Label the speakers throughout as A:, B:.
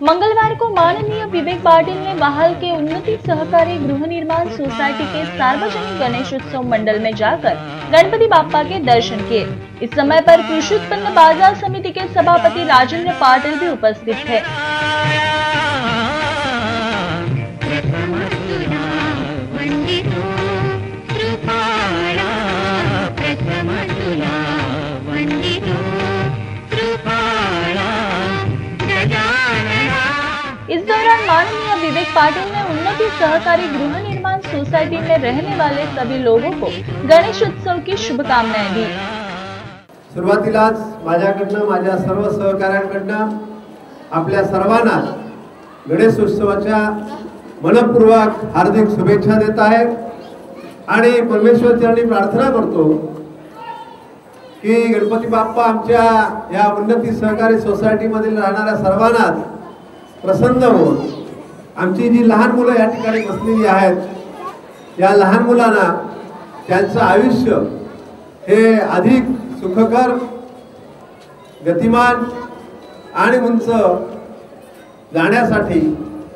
A: मंगलवार को माननीय विवेक पाटिल ने महाल के उन्नति सहकारी गृह निर्माण सोसाइटी के सार्वजनिक गणेश उत्सव मंडल में जाकर गणपति बाप्पा के दर्शन किए। इस समय पर कृषि उत्पन्न बाजार समिति के सभापति राजेंद्र पाटिल भी उपस्थित थे। इस दौरान माननीय विवेक पाटिल ने उन्नति सहकारी गृह निर्माण सोसायटी में रहने वाले सभी लोगों को गणेश उत्सव की शुभकामनाएं दी।
B: सुरुवातीलाच माझ्याकडनं माझ्या सर्व सहकाऱ्यांकडनं आपल्या सर्वांना गणेश उत्सवाच्या मनपूर्वक हार्दिक शुभेच्छा देत आहे आणि परमेश्वर चरणी प्रार्थना करतो की गणपती बाप्पा आमच्या या उन्नती सहकारी सोसायटी मधील राहणाऱ्या सर्वांना प्रसन्न होऊन आमची जी लहान मुलं या ठिकाणी बसलेली आहेत या लहान मुलांना त्यांचं आयुष्य हे अधिक सुखकर गतिमान आणि उंच जाण्यासाठी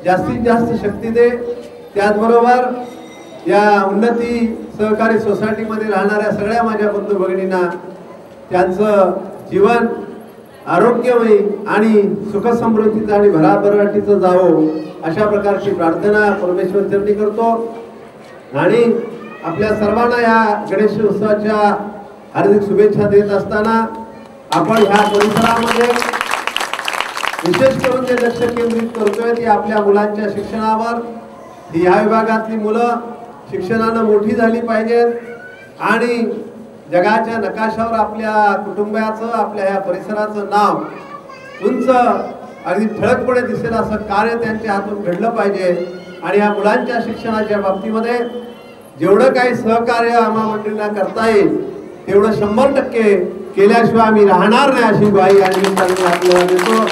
B: जास्तीत जास्त शक्ती दे। त्याचबरोबर या उन्नती सहकारी सोसायटी मध्ये राहणाऱ्या सगळ्या माझ्या बंधू भगिनींना त्यांचं जीवन आरोग्यमय आणि सुख समृद्धीचं आणि भराभराटीचं जावो अशा प्रकारची प्रार्थना परमेश्वर चरणी करतो आणि आपल्या सर्वांना या गणेश उत्सवाच्या हार्दिक शुभेच्छा देत असताना आपण ह्या परिसरामध्ये विशेष करून जे लक्ष केंद्रित करतोय ते आपल्या मुलांच्या शिक्षणावर। ह्या विभागातली मुलं शिक्षणाने मोठी झाली पाहिजेत आणि जगाच्या नकाशावर आपल्या कुटुंबाचं आपल्या या परिसराचं नाव उंच अगदी ठळकपणे दिसेल असं कार्य त्यांच्या हातून घडलं पाहिजे आणि या मुलांच्या शिक्षणाच्या बाबतीमध्ये जेवढं काही सहकार्य आम्हा मंडळींना करता येईल तेवढं 100% केल्याशिवाय आम्ही राहणार नाही अशी ग्वाही आणि आपल्याला देतो।